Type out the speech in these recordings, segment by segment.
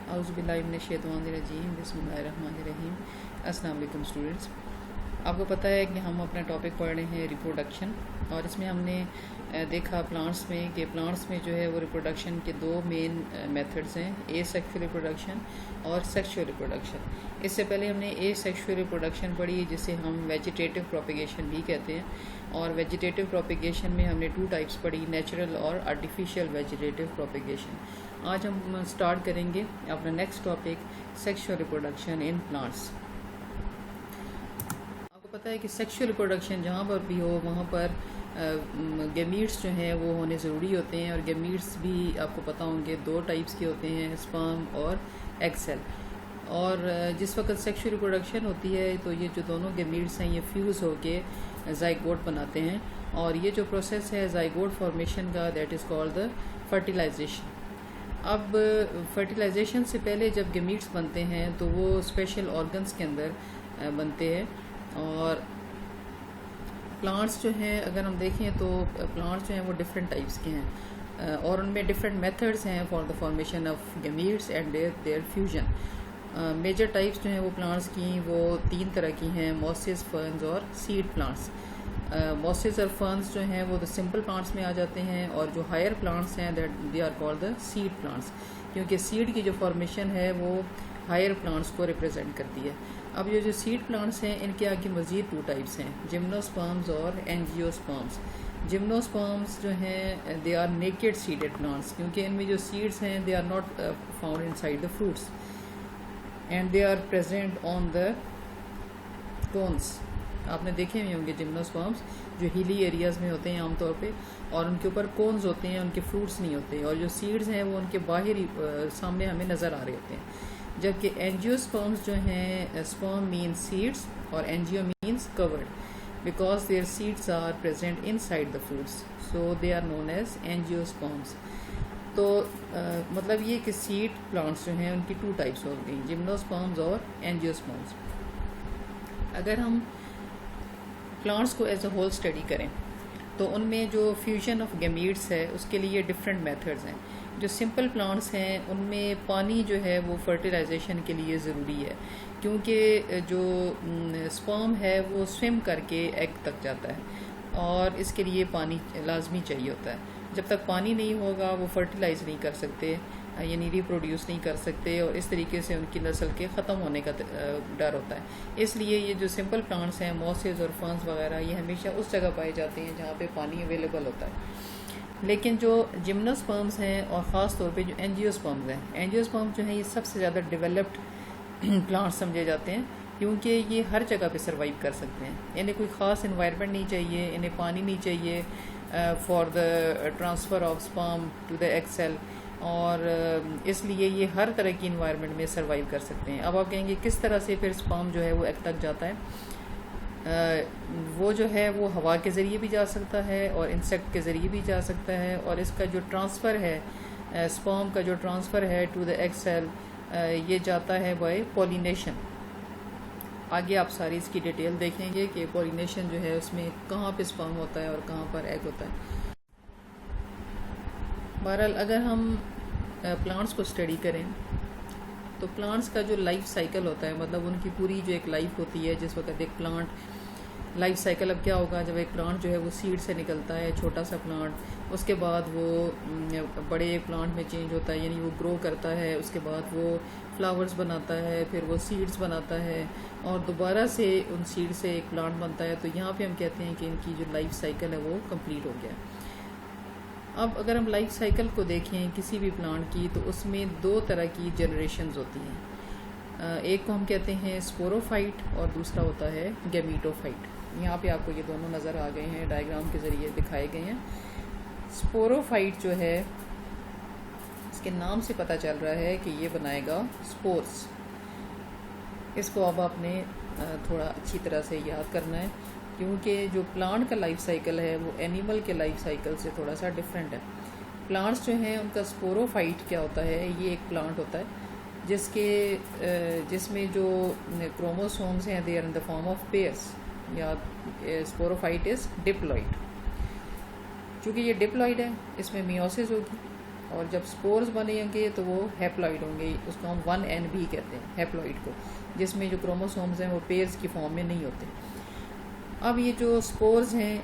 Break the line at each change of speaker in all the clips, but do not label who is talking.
औज़ुबिल्लाहिमिनश्शैतानिर्रजीम बिस्मिल्लाहिर्रहमानिर्रहीम। अस्सलाम वालेकुम स्टूडेंट्स, आपको पता है कि हम अपना टॉपिक पढ़ रहे हैं रिप्रोडक्शन, और इसमें हमने देखा प्लांट्स में कि प्लांट्स में जो है वो रिप्रोडक्शन के दो मेन मेथड्स हैं, एसेक्सुअल रिप्रोडक्शन और सेक्सुअल रिप्रोडक्शन। इससे पहले हमने एसेक्सुअल रिप्रोडक्शन पढ़ी जिसे हम वेजिटेटिव प्रोपेगेशन भी कहते हैं, और वेजिटेटिव प्रोपेगेशन में हमने टू टाइप्स पढ़ी, नेचुरल और आर्टिफिशियल वेजिटेटिव प्रोपेगेशन। आज हम स्टार्ट करेंगे अपना next topic, sexual reproduction in plants. आपको पता है कि सेक्सुअल रिप्रोडक्शन जहाँ पर भी हो वहाँ पर गैमीट्स जो हैं वो होने ज़रूरी होते हैं, और गैमीट्स भी आपको पता होंगे दो टाइप्स के होते हैं, स्पर्म और एग सेल। और जिस वक्त सेक्सुअल रिप्रोडक्शन होती है तो ये जो दोनों गैमीट्स हैं ये फ्यूज़ होके ज़ाइगोट बनाते हैं, और ये जो प्रोसेस है ज़ाइगोट फॉर्मेशन का, that is called the fertilization. अब फर्टिलाइजेशन से पहले जब गैमीट्स बनते हैं तो वो स्पेशल ऑर्गन्स के अंदर बनते हैं। और प्लांट्स जो हैं अगर हम देखें तो प्लांट्स जो हैं वो डिफरेंट टाइप्स के हैं, और उनमें डिफरेंट मेथड्स हैं for the formation of gametes and their fusion. Major types जो हैं वो प्लांट्स की वो तीन तरह की हैं, मॉसेस, फर्न्स और सीड प्लांट्स। मॉसेस और फर्न्स जो हैं वो द सिंपल प्लांट्स में आ जाते हैं, और जो हायर प्लांट्स हैं that they are called the seed plants, क्योंकि सीड की जो फॉर्मेशन है वो हायर प्लांट्स को रिप्रेजेंट करती है। अब ये जो सीड प्लांट्स हैं इनके आगे मज़ीद टू टाइप्स हैं, जिम्नोस्पर्म्स और एंजियोस्पर्म्स। जिम्नोस्पर्म्स जो हैं they are naked seeded plants, क्योंकि इनमें जो सीड्स हैं they are not found inside the fruits and they are present on the cones. आपने देखे हुए होंगे जिम्नोस्पर्म्स जो हिली एरियाज़ में होते हैं आमतौर पे, और उनके ऊपर कोन्स होते हैं, उनके फ्रूट्स नहीं होते, और जो सीड्स हैं वो उनके बाहरी सामने हमें नज़र आ रहे होते हैं। जबकि एंजियोस्पर्म्स जो हैं, स्पर्म मीन्स सीड्स और angio means covered because their seeds are present inside the fruits, so they are known as angiosperms. तो मतलब ये कि सीड प्लांट्स जो हैं उनकी टू टाइप्स हो गई, जिम्नोस्पर्म्स और एंजियोस्पर्म्स। अगर हम प्लांट्स को एज अ होल स्टडी करें तो उनमें जो फ्यूजन ऑफ गैमीट्स है उसके लिए डिफरेंट मेथड्स हैं। जो सिंपल प्लांट्स हैं उनमें पानी जो है वो फर्टिलाइजेशन के लिए ज़रूरी है, क्योंकि जो स्पर्म है वो स्विम करके एग तक जाता है, और इसके लिए पानी लाजमी चाहिए होता है। जब तक पानी नहीं होगा वो फर्टिलाइज नहीं कर सकते, यानी रिप्रोड्यूस नहीं कर सकते, और इस तरीके से उनकी नस्ल के ख़त्म होने का डर होता है। इसलिए ये जो सिंपल प्लांट्स हैं, मॉसेस और फर्न्स वगैरह, ये हमेशा उस जगह पाए जाते हैं जहाँ पे पानी अवेलेबल होता है। लेकिन जो जिम्नोस्पर्म्स हैं और ख़ास तौर पे जो एंजियोस्पर्म्स हैं, एंजियोस्पर्म्स जो हैं ये सबसे ज़्यादा डेवलप्ड प्लांट्स समझे जाते हैं, क्योंकि ये हर जगह पे सर्वाइव कर सकते हैं। इन्हें कोई ख़ास इन्वायरमेंट नहीं चाहिए, इन्हें पानी नहीं चाहिए for the transfer of sperm to the egg cell, और इसलिए ये हर तरह की इन्वायरमेंट में सर्वाइव कर सकते हैं। अब आप कहेंगे किस तरह से फिर स्पर्म जो है वो एग तक जाता है? वो जो है वो हवा के ज़रिए भी जा सकता है और इंसेक्ट के ज़रिए भी जा सकता है, और इसका जो ट्रांसफ़र है, स्पर्म का जो ट्रांसफ़र है टू द एग सेल, ये जाता है बाय पॉलिनेशन। आगे आप सारी इसकी डिटेल देखेंगे कि पॉलिनेशन जो है उसमें कहाँ पे स्पर्म होता है और कहाँ पर एग होता है। बहरहाल अगर हम प्लांट्स को स्टडी करें तो प्लांट्स का जो लाइफ साइकिल होता है, मतलब उनकी पूरी जो एक लाइफ होती है, जिस वक्त एक प्लांट लाइफ साइकिल, अब क्या होगा जब एक प्लांट जो है वो सीड से निकलता है, छोटा सा प्लांट, उसके बाद वो बड़े प्लांट में चेंज होता है, यानी वो ग्रो करता है, उसके बाद वो फ्लावर्स बनाता है, फिर वो सीड्स बनाता है, और दोबारा से उन सीड से एक प्लांट बनता है। तो यहाँ पे हम कहते हैं कि इनकी जो लाइफ साइकिल है वो कंप्लीट हो गया। अब अगर हम लाइफ साइकिल को देखें किसी भी प्लांट की, तो उसमें दो तरह की जनरेशन्स होती हैं। एक को हम कहते हैं स्पोरोफाइट और दूसरा होता है गैमीटोफाइट। यहाँ पे आपको ये दोनों नज़र आ गए हैं, डायग्राम के ज़रिए दिखाए गए हैं। स्पोरोफाइट जो है इसके नाम से पता चल रहा है कि ये बनाएगा स्पोर्स। इसको अब आपने थोड़ा अच्छी तरह से याद करना है, क्योंकि जो प्लांट का लाइफ साइकिल है वो एनिमल के लाइफ साइकिल से थोड़ा सा डिफरेंट है। प्लांट्स जो हैं उनका स्पोरोफाइट क्या होता है, ये एक प्लांट होता है जिसमें जो क्रोमोसोम्स हैं they are in the form of pairs, या स्पोरोफाइट इज़ डिप्लॉइड। चूँकि ये डिप्लॉइड है इसमें मियोसिस होगी, और जब स्पोर्स बनेंगे तो वो हैप्लॉइड होंगे, उसको हम 1n भी कहते हैं हैप्लॉइड को, जिसमें जो क्रोमोसोम्स हैं वो पेयर्स की फॉर्म में नहीं होते। अब ये जो स्पोर्स हैं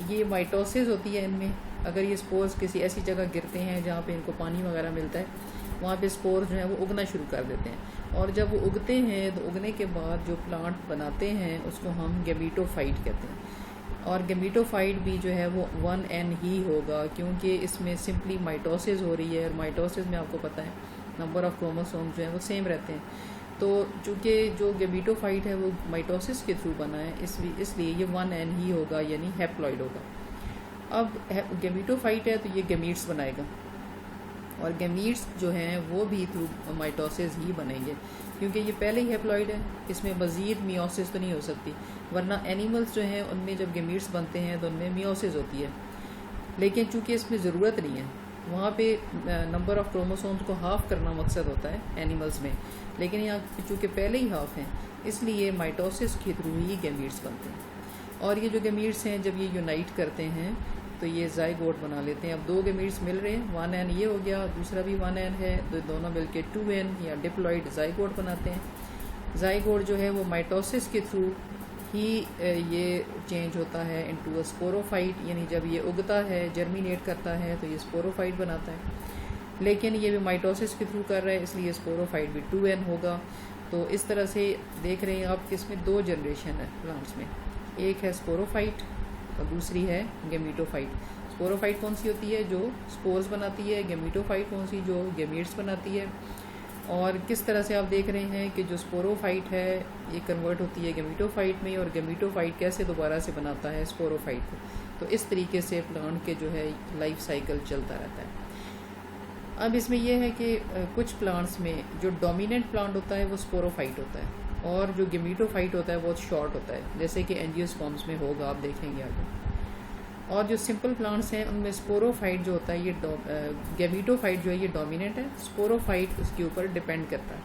ये माइटोसिस होती है इनमें। अगर ये स्पोर्स किसी ऐसी जगह गिरते हैं जहाँ पे इनको पानी वगैरह मिलता है, वहाँ पे स्पोर्स जो हैं वो उगना शुरू कर देते हैं, और जब वो उगते हैं तो उगने के बाद जो प्लांट बनाते हैं उसको हम गैमीटोफाइट कहते हैं। और गैमीटोफाइट भी जो है वो 1n ही होगा, क्योंकि इसमें सिंपली माइटोसिस हो रही है, और माइटोसिस में आपको पता है नंबर ऑफ़ क्रोमोसोम्स जो हैं वो सेम रहते हैं। तो चूँकि जो गैमीटोफाइट है वो माइटोसिस के थ्रू बना है, इसलिए ये 1n ही होगा, यानी हैप्लॉइड होगा। अब गैमीटोफाइट है तो ये गैमीट्स बनाएगा, और गैमीट्स जो हैं वो भी थ्रू माइटोसिस ही बनेंगे, क्योंकि ये पहले ही हैप्लॉइड है, इसमें मज़ीद मियोसिस तो नहीं हो सकती। वरना एनिमल्स जो हैं उनमें जब गैमीट्स बनते हैं तो उनमें मियोसिस होती है, लेकिन चूँकि इसमें ज़रूरत नहीं है, वहाँ पे नंबर ऑफ़ क्रोमोसोम्स को हाफ़ करना मकसद होता है एनिमल्स में, लेकिन यहाँ चूँकि पहले ही हाफ़ हैं इसलिए माइटोसिस के थ्रू ही गैमीट्स बनते हैं। और ये जो गैमीट्स हैं जब ये यूनाइट करते हैं तो ये ज़ाइगोट बना लेते हैं। अब दो गैमीट्स मिल रहे हैं, 1n ये हो गया, दूसरा भी 1n है, तो दोनों मिलके 2n या डिप्लॉइड ज़ाइगोट बनाते हैं। ज़ाइगोट जो है वो माइटोसिस के थ्रू ही ये चेंज होता है इनटू अ स्पोरोफाइट, यानी जब ये उगता है जर्मिनेट करता है तो ये स्पोरोफाइट बनाता है, लेकिन ये भी माइटोसिस के थ्रू कर रहा है इसलिए स्पोरोफाइट भी 2n होगा। तो इस तरह से देख रहे हैं आप कि इसमें दो जनरेशन है प्लांट्स में, एक है स्पोरोफाइट और दूसरी है गैमीटोफाइट। स्पोरोफाइट कौन सी होती है, जो स्पोर्स बनाती है, गैमीटोफाइट कौन सी, जो गैमीट्स बनाती है। और किस तरह से आप देख रहे हैं कि जो स्पोरोफाइट है ये कन्वर्ट होती है गैमीटोफाइट में, और गैमीटोफाइट कैसे दोबारा से बनाता है स्पोरोफाइट को। तो इस तरीके से प्लांट के जो है लाइफ साइकिल चलता रहता है। अब इसमें यह है कि कुछ प्लांट्स में जो डोमिनेंट प्लांट होता है वो स्पोरोफाइट होता है, और जो गैमीटोफाइट होता है बहुत शॉर्ट होता है, जैसे कि एंजियोस्पर्म्स में होगा, आप देखेंगे आगे। और जो सिंपल प्लांट्स हैं उनमें स्पोरोफाइट जो होता है ये गैमीटोफाइट जो है ये डोमिनेंट है, स्पोरोफाइट उसके ऊपर डिपेंड करता है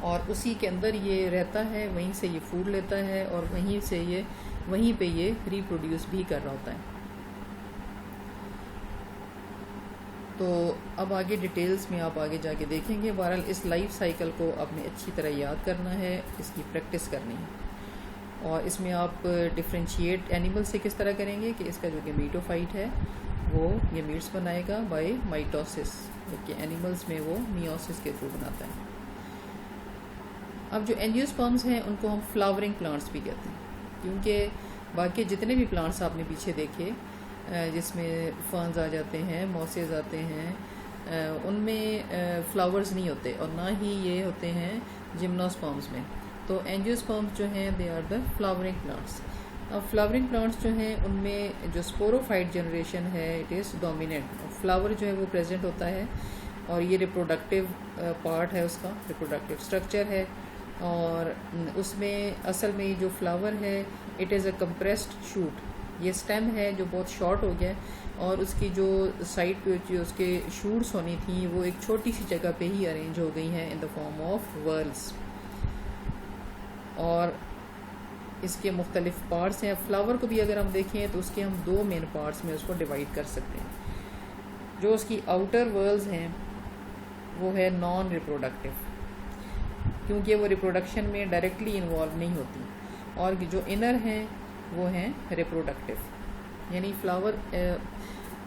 और उसी के अंदर ये रहता है, वहीं से ये फूड लेता है और वहीं पे ये रिप्रोड्यूस भी कर रहा होता है। तो अब आगे डिटेल्स में आप आगे जाके देखेंगे। बहरहाल इस लाइफ साइकिल को आपने अच्छी तरह याद करना है, इसकी प्रैक्टिस करनी है, और इसमें आप डिफ्रेंशिएट एनिमल से किस तरह करेंगे कि इसका जो गैमीटोफाइट है वो गैमीट्स बनाएगा बाय माइटोसिस, जबकि एनिमल्स में वो मियोसिस के थ्रू बनाता है। अब जो एंजियोस्पर्म्स हैं उनको हम फ्लावरिंग प्लांट्स भी कहते हैं, क्योंकि बाकी जितने भी प्लांट्स आपने पीछे देखे जिसमें फर्न्स आ जाते हैं, मॉसेज आते हैं, उनमें फ्लावर्स नहीं होते, और ना ही ये होते हैं जिम्नोस्पर्म्स में। तो एंजियोस्पर्म्स जो हैं they are the flowering plants. अब फ्लावरिंग प्लांट्स जो हैं उनमें जो स्पोरोफाइट जनरेशन है इट इज़ डोमिनेंट, फ्लावर जो है वो प्रेजेंट होता है, और ये रिप्रोडक्टिव पार्ट है, उसका रिप्रोडक्टिव स्ट्रक्चर है, और उसमें असल में जो फ्लावर है it is a compressed shoot. ये स्टेम है जो बहुत शॉर्ट हो गया है, और उसकी जो साइड पे जो उसके शूट्स होनी थी वो एक छोटी सी जगह पे ही अरेंज हो गई हैं इन द फॉर्म ऑफ वर्ल्स, और इसके मुख्तलिफ पार्ट्स हैं। फ्लावर को भी अगर हम देखें तो उसके हम दो मेन पार्ट्स में उसको डिवाइड कर सकते हैं। जो उसकी आउटर वर्ल्स हैं वो है नॉन रिप्रोडक्टिव, क्योंकि वो रिप्रोडक्शन में डायरेक्टली इन्वॉल्व नहीं होती, और जो इनर हैं वो हैं रिप्रोडक्टिव, यानी फ्लावर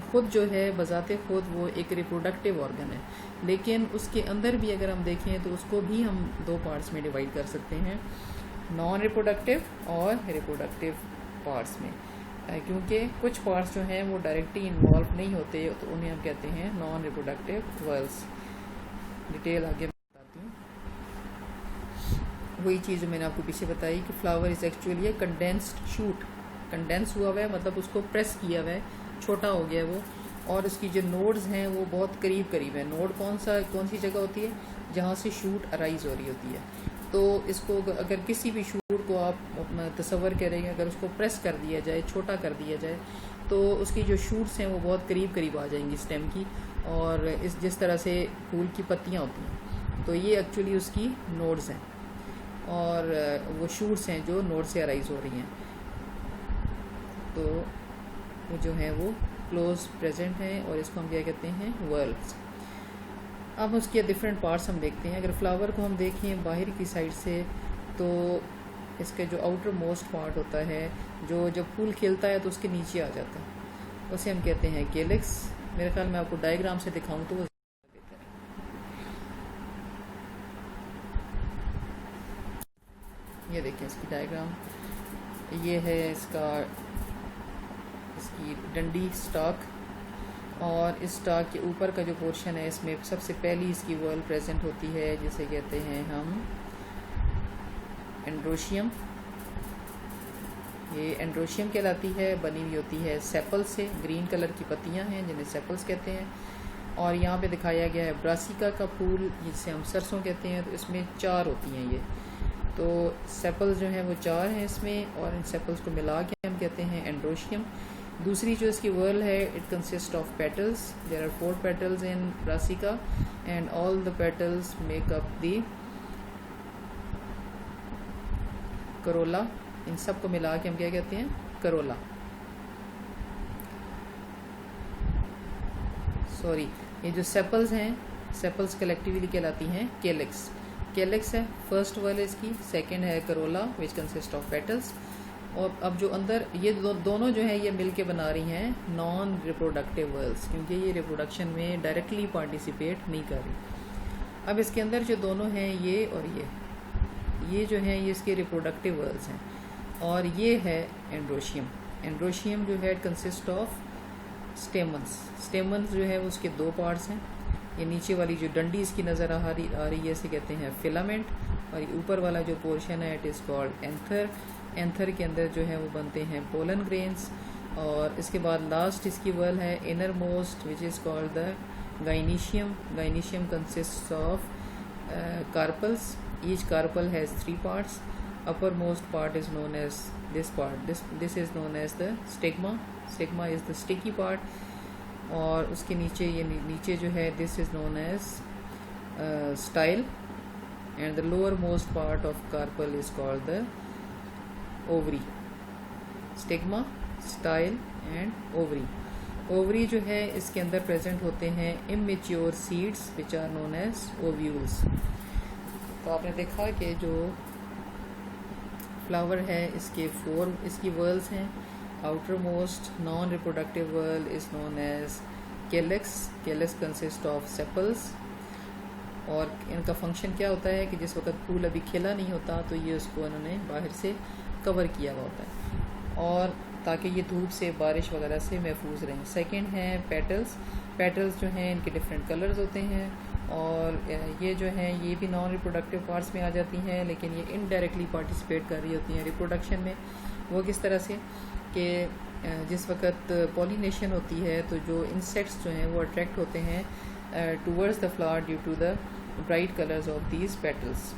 ख़ुद जो है बज़ाते ख़ुद वो एक रिप्रोडक्टिव ऑर्गन है, लेकिन उसके अंदर भी अगर हम देखें तो उसको भी हम दो पार्ट्स में डिवाइड कर सकते हैं, नॉन रिप्रोडक्टिव और रिप्रोडक्टिव पार्ट्स में, क्योंकि कुछ पार्ट्स जो हैं वो डायरेक्टली इन्वॉल्व नहीं होते, तो उन्हें हम कहते हैं नॉन रिप्रोडक्टिव वर्ल्स। डिटेल आगे बताती हूँ। वही चीज़ जो मैंने आपको पीछे बताई कि flower is actually a condensed shoot, condense हुआ हुआ है मतलब उसको प्रेस किया हुआ है, छोटा हो गया वो, और उसकी जो नोड्स हैं वो बहुत करीब करीब है। नोड कौन सी जगह होती है जहाँ से शूट अराइज हो रही होती है। तो इसको अगर किसी भी शूट को आप तसव्वुर करेंगे, अगर उसको प्रेस कर दिया जाए, छोटा कर दिया जाए, तो उसकी जो शूट्स हैं वो बहुत करीब करीब आ जाएंगी स्टेम की, और जिस तरह से फूल की पत्तियाँ होती हैं, तो ये एक्चुअली उसकी नोड्स हैं, और वो शूट्स हैं जो नोड से अराइज हो रही हैं। तो वो जो है वो क्लोज प्रेजेंट हैं और इसको हम क्या कहते हैं, वर्ल्स। अब उसके डिफरेंट पार्ट्स हम देखते हैं। अगर फ्लावर को हम देखें बाहर की साइड से तो इसके जो आउटर मोस्ट पार्ट होता है, जो जब फूल खिलता है तो उसके नीचे आ जाता है, उसे हम कहते हैं केलिक्स। मेरे ख्याल में आपको डायग्राम से दिखाऊं तो वो ये देखें इसकी डायग्राम, ये है इसकी डंडी स्टॉक, और इस स्टॉक के ऊपर का जो पोर्शन है इसमें सबसे पहली इसकी वर्ल प्रेजेंट होती है, जिसे कहते हैं हम एंड्रोशियम। ये एंड्रोशियम कहलाती है, बनी हुई होती है सेपल से, ग्रीन कलर की पत्तियां हैं जिन्हें सेपल्स कहते हैं। और यहाँ पे दिखाया गया है ब्रासिका का फूल, जिसे हम सरसों कहते हैं, तो इसमें 4 होती हैं ये। तो सेपल्स जो हैं वो 4 हैं इसमें, और इन सेपल्स को मिला के हम कहते हैं एंड्रोशियम। दूसरी जो इसकी वर्ल है, it consist of petals, there are 4 petals in Brassica and all the petals make up the corolla. इन सब को मिला के हम क्या कहते हैं, करोला। सॉरी, ये जो सेपल्स हैं, सेपल्स कलेक्टिवली कहलाती हैं केलिक्स। केलिक्स है फर्स्ट वर्ल इसकी, सेकंड है Corolla which consist of petals. और अब जो अंदर ये दोनों जो है ये मिलके बना रही हैं नॉन रिप्रोडक्टिव वर्ल्स, क्योंकि ये रिप्रोडक्शन में डायरेक्टली पार्टिसिपेट नहीं कर रही। अब इसके अंदर जो दोनों हैं ये और ये जो है ये इसके रिप्रोडक्टिव वर्ल्स हैं, और ये है एंड्रोशियम। एंड्रोशियम जो है कंसिस्ट ऑफ स्टेमन्स। स्टेमन्स जो है उसके 2 पार्ट्स हैं। ये नीचे वाली जो डंडी इसकी नज़र आ रही है इसे कहते हैं फिलामेंट, और ये ऊपर वाला जो पोर्शन है it is called anther. Anther के अंदर जो है वो बनते हैं पोलन ग्रेन्स। और इसके बाद लास्ट इसकी वर्ल है inner most which is called the gynoecium. Gynoecium consist of carpels. Each carpel has 3 parts. uppermost part is known as this part, this is known as the stigma. Stigma is the sticky part, और उसके नीचे ये नीचे जो है this is known as style, and the lower most part of carpel is called the ovary. Stigma, style and ovary. ovary जो है इसके अंदर प्रेजेंट होते हैं immature seeds which are known as ovules. तो आपने देखा कि जो फ्लावर है इसके 4 इसकी वर्ल्स हैं। Outer most non reproductive whorl is known as calyx. Calyx consist of sepals, और इनका फंक्शन क्या होता है कि जिस वक्त फूल अभी खिला नहीं होता तो ये उसको इन्होंने बाहर से कवर किया हुआ होता है, और ताकि ये धूप से, बारिश वगैरह से महफूज रहें। सेकंड है पेटल्स। पेटल्स जो हैं इनके डिफरेंट कलर्स होते हैं, और ये जो हैं ये भी नॉन रिप्रोडक्टिव पार्ट्स में आ जाती हैं, लेकिन ये इनडायरेक्टली पार्टिसिपेट कर रही होती हैं रिप्रोडक्शन में। वो किस तरह से कि जिस वक्त पॉलिनेशन होती है तो जो इंसेक्ट्स जो हैं वो अट्रैक्ट होते हैं towards the flower due to the bright colours of these petals.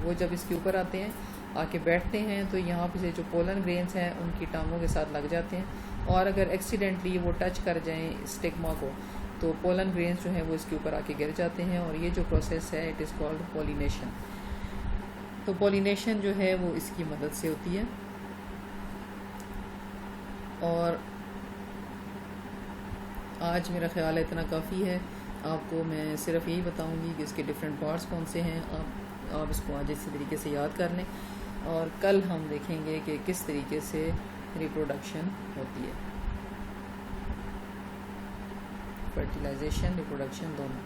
वो जब इसके ऊपर आते हैं, आके बैठते हैं, तो यहाँ पे से जो पोलन ग्रेन्स हैं उनकी टांगों के साथ लग जाते हैं, और अगर एक्सीडेंटली वो टच कर जाएं स्टिग्मा को तो पोलन ग्रेन्स जो हैं वो इसके ऊपर आके गिर जाते हैं, और ये जो प्रोसेस है इट इज़ कॉल्ड पॉलिनेशन। तो पॉलिनेशन जो है वो इसकी मदद से होती है। और आज मेरा ख्याल है इतना काफ़ी है। आपको मैं सिर्फ यही बताऊंगी कि इसके डिफरेंट पार्ट्स कौन से हैं। आप इसको आज इसी तरीके से याद कर लें, और कल हम देखेंगे कि किस तरीके से रिप्रोडक्शन होती है, फर्टिलाइजेशन, रिप्रोडक्शन दोनों।